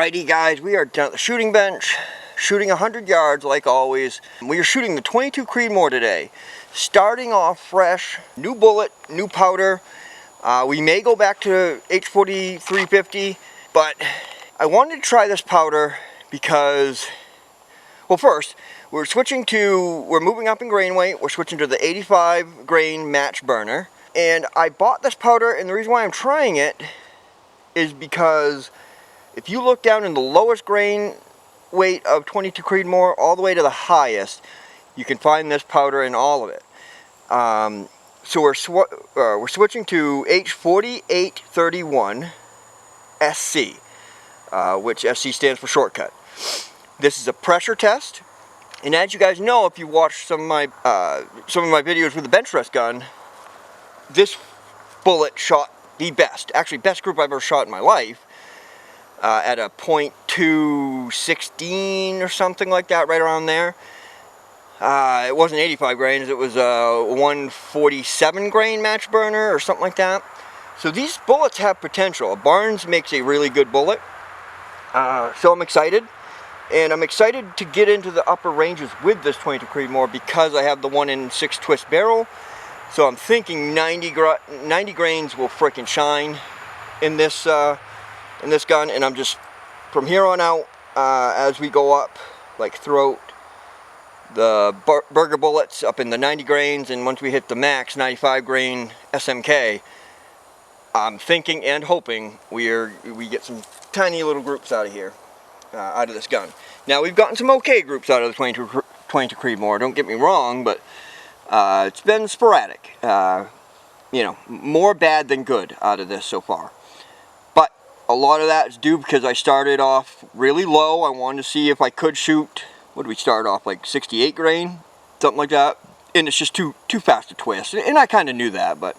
Alrighty guys, we are down at the shooting bench, shooting 100 yards like always. We are shooting the 22 Creedmoor today. Starting off fresh, new bullet, new powder. We may go back to H40 350, but I wanted to try this powder because, well, first, we're moving up in grain weight. We're switching to the 85 grain match burner. And I bought this powder, and the reason why I'm trying it is because if you look down in the lowest grain weight of 22 Creedmoor all the way to the highest, you can find this powder in all of it. So we're switching to H4831 SC, which SC stands for shortcut. This is a pressure test, and as you guys know, if you watch some of my videos with the bench rest gun, this bullet shot the best, actually best group I've ever shot in my life. At a .216 or something like that, right around there. It wasn't 85 grains, it was a 147 grain match burner or something like that. So these bullets have potential. Barnes makes a really good bullet. So I'm excited. And I'm excited to get into the upper ranges with this 22 Creedmoor because I have the 1-in-6 twist barrel. So I'm thinking 90 grains will frickin' shine in this gun, and I'm just, from here on out, as we go up, like throughout the burger bullets up in the 90 grains, and once we hit the max 95 grain SMK, I'm thinking and hoping we get some tiny little groups out of here, out of this gun. Now we've gotten some okay groups out of the 22 Creedmoor, don't get me wrong, but it's been sporadic. You know, more bad than good out of this so far. A lot of that is due because I started off really low. I wanted to see if I could shoot, what did we start off, like 68 grain? Something like that. And it's just too fast to twist. And I kind of knew that, but,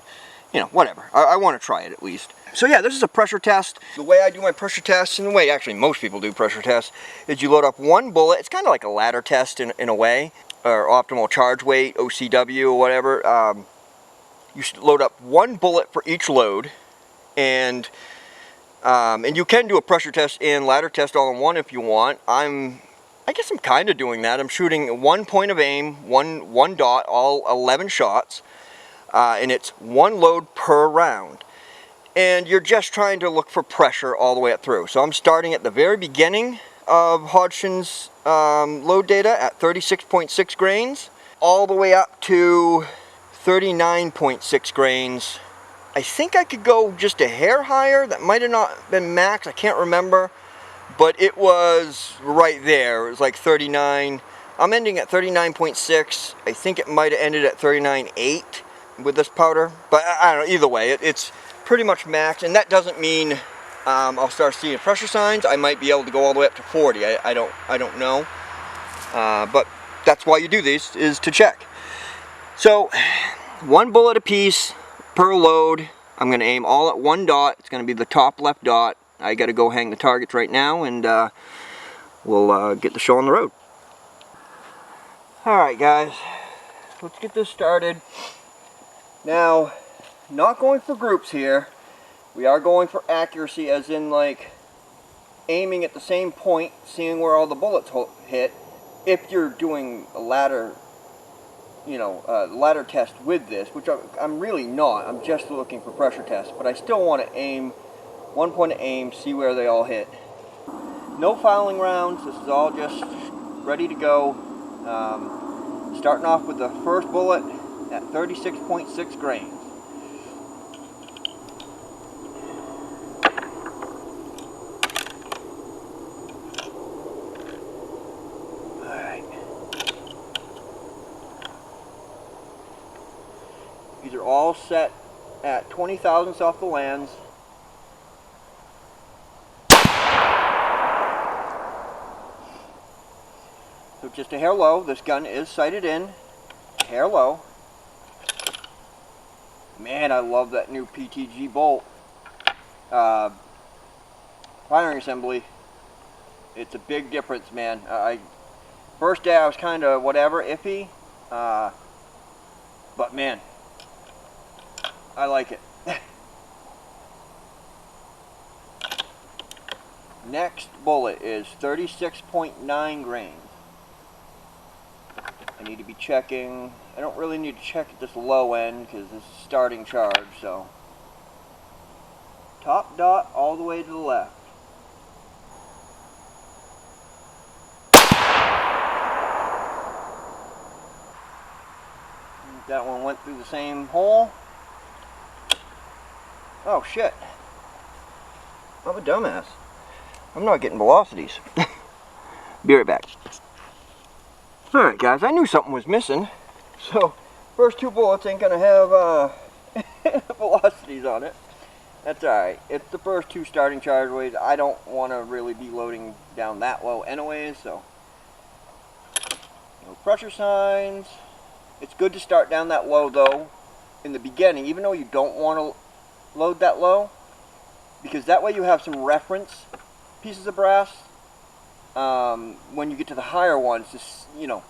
you know, whatever. I want to try it at least. So yeah, this is a pressure test. The way I do my pressure tests, and the way actually most people do pressure tests, is you load up one bullet. It's kind of like a ladder test in a way, or optimal charge weight, OCW, or whatever. You should load up one bullet for each load, and you can do a pressure test and ladder test all in one if you want. I guess I'm kind of doing that. I'm shooting one point of aim, one dot, all 11 shots, and it's one load per round. And you're just trying to look for pressure all the way up through. So I'm starting at the very beginning of Hodgson's load data at 36.6 grains, all the way up to 39.6 grains. I think I could go just a hair higher. That might have not been max, I can't remember. But it was right there. It was like 39. I'm ending at 39.6. I think it might have ended at 39.8 with this powder. But I don't know, either way, it's pretty much max. And that doesn't mean I'll start seeing pressure signs. I might be able to go all the way up to 40. I don't know. But that's why you do these, is to check. So, one bullet apiece per load. I'm going to aim all at one dot. It's going to be the top left dot. I got to go hang the targets right now, and we'll get the show on the road. Alright guys, let's get this started. Now, not going for groups here. We are going for accuracy, as in like aiming at the same point, seeing where all the bullets hit. If you're doing a ladder, ladder test with this, which I'm really not. I'm just looking for pressure tests, but I still want to aim, one point of aim, see where they all hit. No fouling rounds. This is all just ready to go. Starting off with the first bullet at 36.6 grains. These are all set at 20 thousandths off the lands. So just a hair low. This gun is sighted in. Hair low. Man, I love that new PTG bolt. Firing assembly. It's a big difference, man. First day I was kind of whatever, iffy. But man, I like it. Next bullet is 36.9 grains. I need to be checking. I don't really need to check at this low end because this is starting charge, so. Top dot all the way to the left. That one went through the same hole. Oh shit. I'm a dumbass. I'm not getting velocities. Be right back. Alright guys, I knew something was missing. So, first two bullets ain't gonna have velocities on it. That's alright. It's the first two starting charge weights. I don't want to really be loading down that low anyways, so. No pressure signs. It's good to start down that low though in the beginning, even though you don't want to load that low, because that way you have some reference pieces of brass when you get to the higher ones. Just, you know,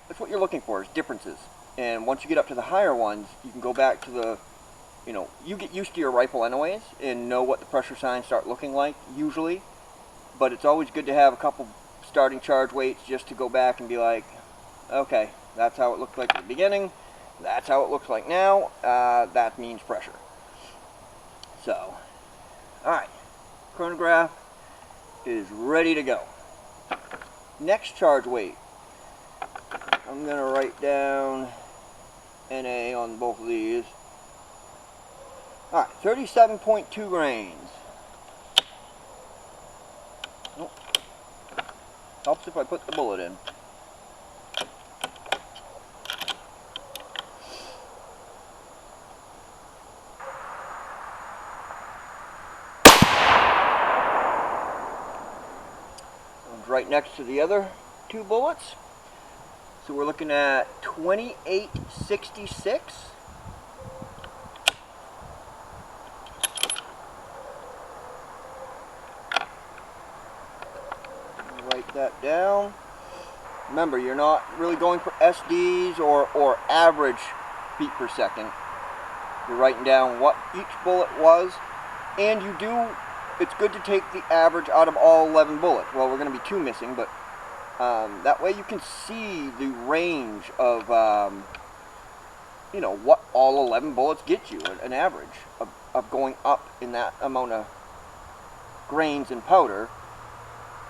that's what you're looking for, is differences. And once you get up to the higher ones, you can go back to the, you know, you get used to your rifle anyways and know what the pressure signs start looking like usually, but it's always good to have a couple starting charge weights just to go back and be like, okay, that's how it looked like at the beginning, that's how it looks like now, that means pressure. So, alright, chronograph is ready to go. Next charge weight, I'm going to write down NA on both of these. Alright, 37.2 grains. Oh, helps if I put the bullet in. Right next to the other two bullets. So we're looking at 2866. Write that down. Remember, you're not really going for SDs or average feet per second. You're writing down what each bullet was, and you do. It's good to take the average out of all 11 bullets. Well, we're going to be 2 missing, but that way you can see the range of, you know, what all 11 bullets get you, an average of going up in that amount of grains and powder.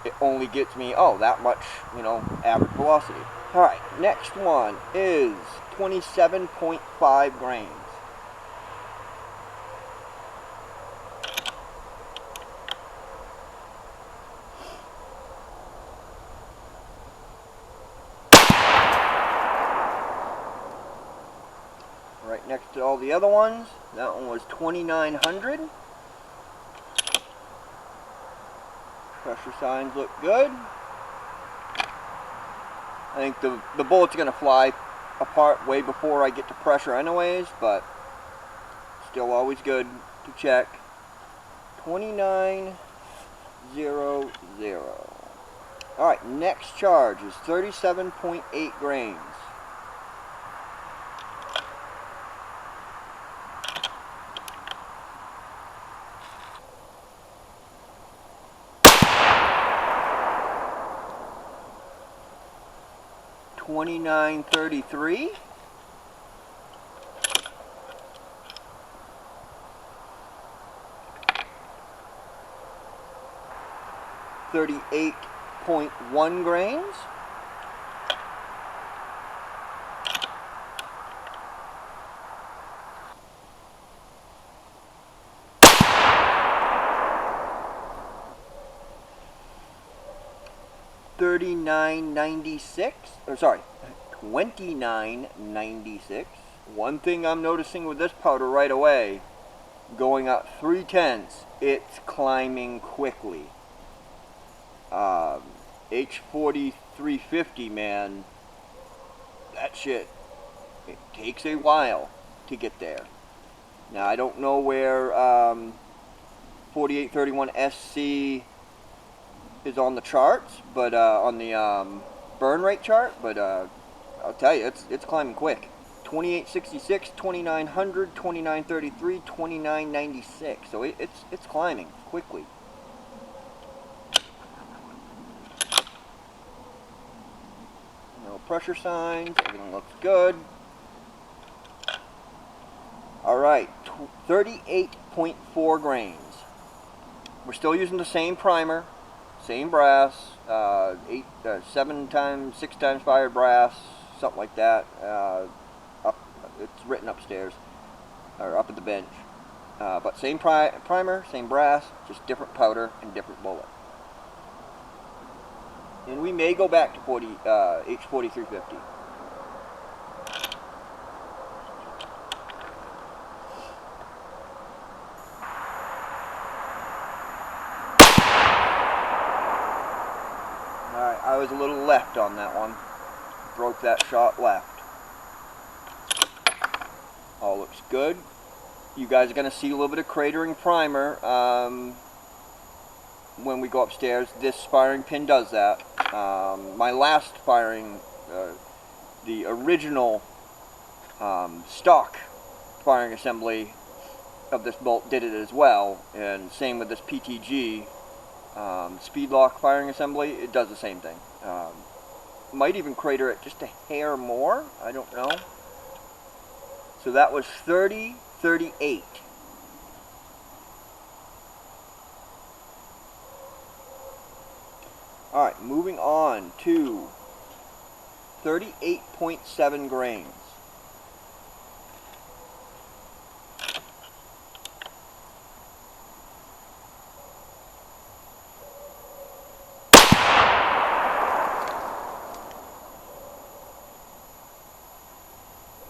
It only gets me, oh, that much, you know, average velocity. Alright, next one is 27.5 grains. Right next to all the other ones. That one was 2900. Pressure signs look good. I think the bullet's going to fly apart way before I get to pressure anyways, but still always good to check. 2900. Alright, next charge is 37.8 grains. $29.33. $38.1 grains. $39.96, or sorry, $29.96. One thing I'm noticing with this powder right away, going up 3/10, it's climbing quickly. H40 350, man, that shit, it takes a while to get there. Now I don't know where 4831 SC is on the charts, but on the burn rate chart, but I'll tell you, it's climbing quick. 2866, 2900, 2933, 2996. So it's climbing quickly. pressure signs. Everything looks good. Alright, 38.4 grains. We're still using the same primer, same brass, 7 times, 6 times fired brass, something like that. It's written upstairs, or up at the bench. But same primer, same brass, just different powder and different bullet. And we may go back to H4350. Alright, I was a little left on that one. Broke that shot left. All looks good. You guys are going to see a little bit of cratering primer when we go upstairs. This firing pin does that. My last firing, the original stock firing assembly of this bolt did it as well, and same with this PTG speed lock firing assembly. It does the same thing. Might even crater it just a hair more, I don't know. So that was 30-38. Alright, moving on to 38.7 grains.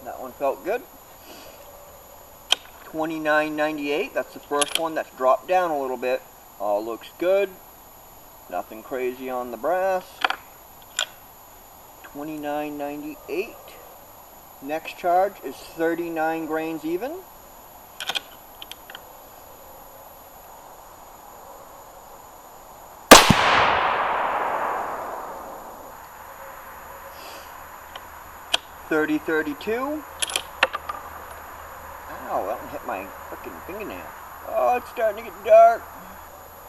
That one felt good. 29.98, that's the first one that's dropped down a little bit. All looks good. Nothing crazy on the brass. 29.98. Next charge is 39 grains even. $30.32. Ow, that one hit my frickin' fingernail. Oh, it's starting to get dark.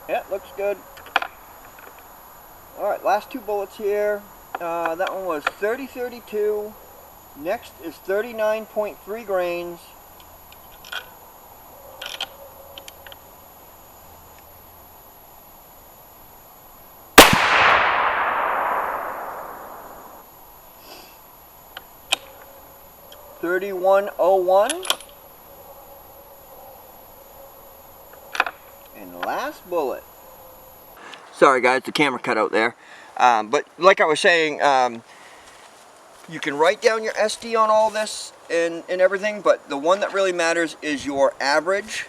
Yeah, looks good. Alright, last two bullets here. That one was 30.32. Next is 39.3 grains. $31.01. And last bullet. Sorry guys, the camera cut out there. But like I was saying, you can write down your SD on all this and everything, but the one that really matters is your average.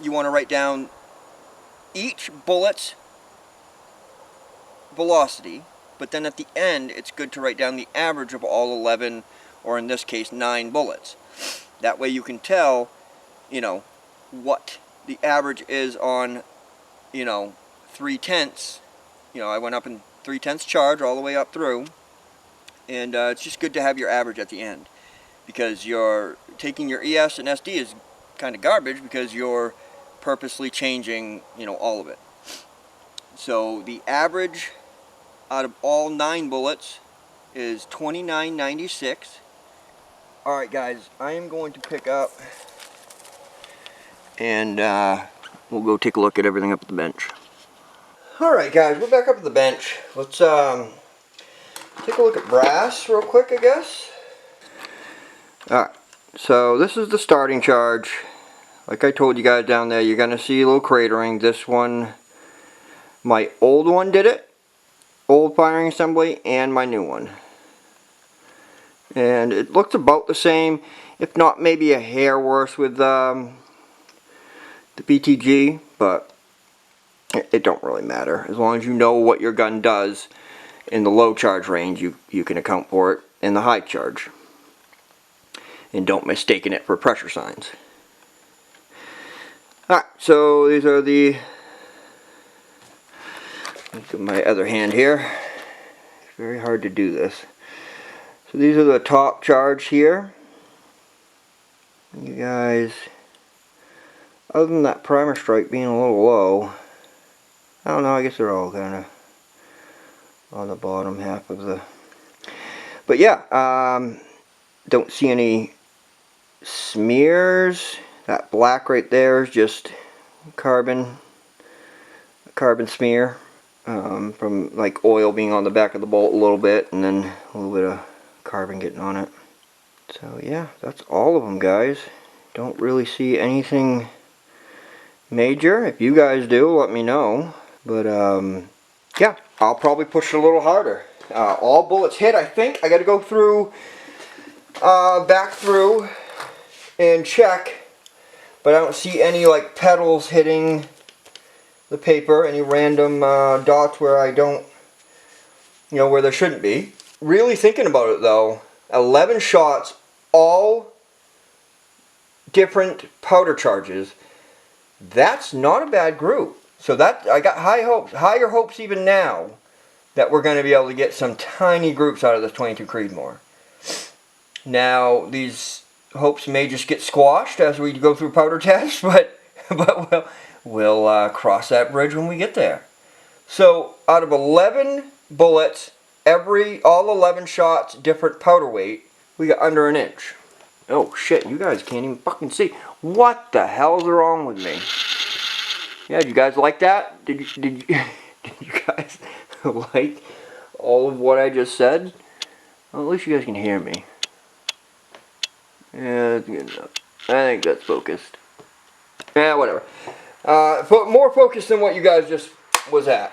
You want to write down each bullet's velocity, but then at the end it's good to write down the average of all 11, or in this case 9 bullets. That way you can tell, you know, what the average is on, you know, 3/10. You know, I went up in 3/10 charge all the way up through, and it's just good to have your average at the end, because you're taking your ES and SD is kind of garbage because you're purposely changing, you know, all of it. So the average out of all 9 bullets is 29.96. Alright guys, I am going to pick up and we'll go take a look at everything up at the bench. Alright guys, we're back up at the bench. Let's take a look at brass real quick, I guess. Alright, so this is the starting charge. Like I told you guys down there, you're going to see a little cratering. This one, my old one did it. Old firing assembly, and my new one. And it looks about the same, if not maybe a hair worse with the BTG, but it don't really matter. As long as you know what your gun does in the low charge range, you can account for it in the high charge. And don't mistake it for pressure signs. Alright, so these are the... Look at my other hand here. It's very hard to do this. So these are the top charge here. You guys, other than that primer strike being a little low, I don't know, I guess they're all kind of on the bottom half of the... But yeah, don't see any smears. That black right there is just carbon smear from like oil being on the back of the bolt a little bit, and then a little bit of carbon getting on it. So yeah, that's all of them, guys. Don't really see anything major. If you guys do, let me know. But yeah, I'll probably push it a little harder. All bullets hit, I think. I got to go through, back through, and check. But I don't see any like petals hitting the paper, any random dots where I don't, you know, where there shouldn't be. Really thinking about it though, 11 shots, all different powder charges. That's not a bad group. So that, I got high hopes, higher hopes even now, that we're going to be able to get some tiny groups out of this 22 Creedmoor. Now, these hopes may just get squashed as we go through powder tests, but we'll cross that bridge when we get there. So, out of 11 bullets, all 11 shots, different powder weight, we got under an inch. Oh shit, you guys can't even fucking see. What the hell's wrong with me? Yeah, did you guys like that? Did you guys like all of what I just said? Well, at least you guys can hear me. Yeah, that's good enough. I think that's focused. Yeah, whatever. More focused than what you guys just was at.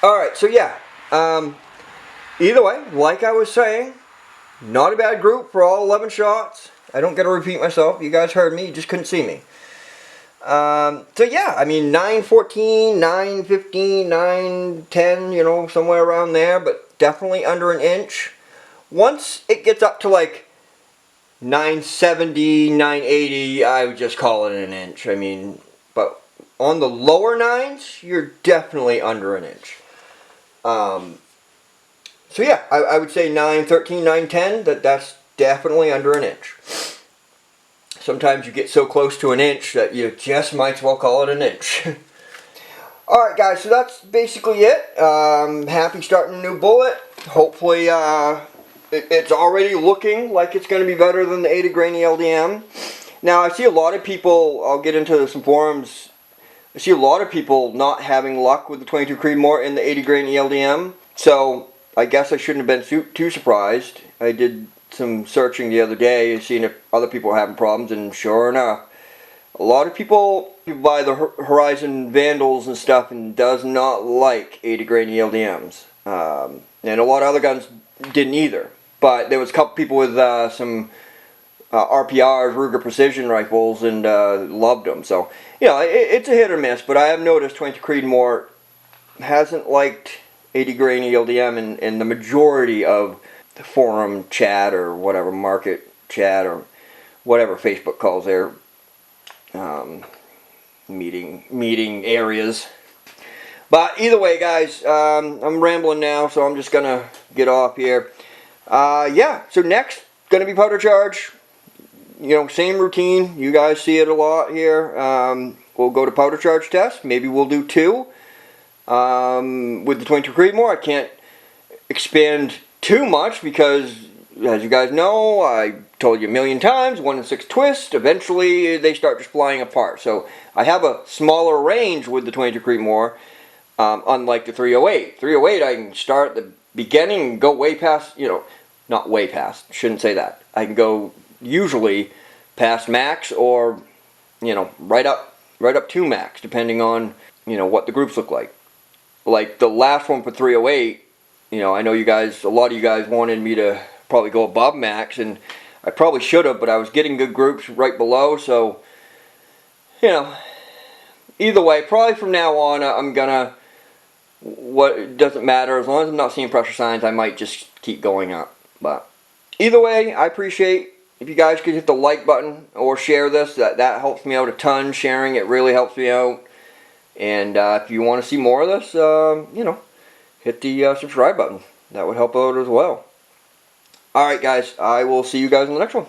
Alright, so yeah. Either way, like I was saying, not a bad group for all 11 shots. I don't get to repeat myself. You guys heard me. You just couldn't see me. So yeah, I mean 914, 915, 910, you know, somewhere around there, but definitely under an inch. Once it gets up to like 970, 980, I would just call it an inch. I mean, but on the lower nines, you're definitely under an inch. So yeah, I would say 913, 910, that's definitely under an inch. Sometimes you get so close to an inch that you just might as well call it an inch. Alright guys, so that's basically it. Happy starting a new bullet. Hopefully it's already looking like it's going to be better than the 80 grain ELDM. Now I see a lot of people, I'll get into some forums, I see a lot of people not having luck with the 22 Creedmoor in the 80 grain ELDM. So I guess I shouldn't have been too surprised. I did some searching the other day, seeing if other people are having problems, and sure enough, a lot of people buy the Horizon Vandals and stuff and does not like 80 grain ELDMs. And a lot of other guns didn't either. But there was a couple people with some RPRs, Ruger Precision rifles, and loved them. So, you know, it's a hit or miss, but I have noticed 22 Creedmoor hasn't liked 80 grain ELDM in the majority of the forum chat or whatever, market chat or whatever Facebook calls their meeting areas. But either way, guys, I'm rambling now, so I'm just gonna get off here. Yeah, so next gonna be powder charge. You know, same routine. You guys see it a lot here. We'll go to powder charge test. Maybe we'll do 2 with the 22 Creedmoor. I can't expand too much because, as you guys know, I told you a million times, 1 in 6 twist, eventually they start just flying apart. So I have a smaller range with the 22 Creedmoor, unlike the 308. 308 I can start at the beginning and go way past, you know, not way past, shouldn't say that. I can go usually past max or, you know, right up to max, depending on, you know, what the groups look like. Like the last one for 308, you know, I know you guys, a lot of you guys wanted me to probably go above max, and I probably should have, but I was getting good groups right below, so, you know, either way, probably from now on, I'm gonna, it doesn't matter, as long as I'm not seeing pressure signs, I might just keep going up. But either way, I appreciate if you guys could hit the like button or share this. That helps me out a ton. Sharing it really helps me out. And if you want to see more of this, you know, hit the subscribe button. That would help out as well. Alright guys, I will see you guys in the next one.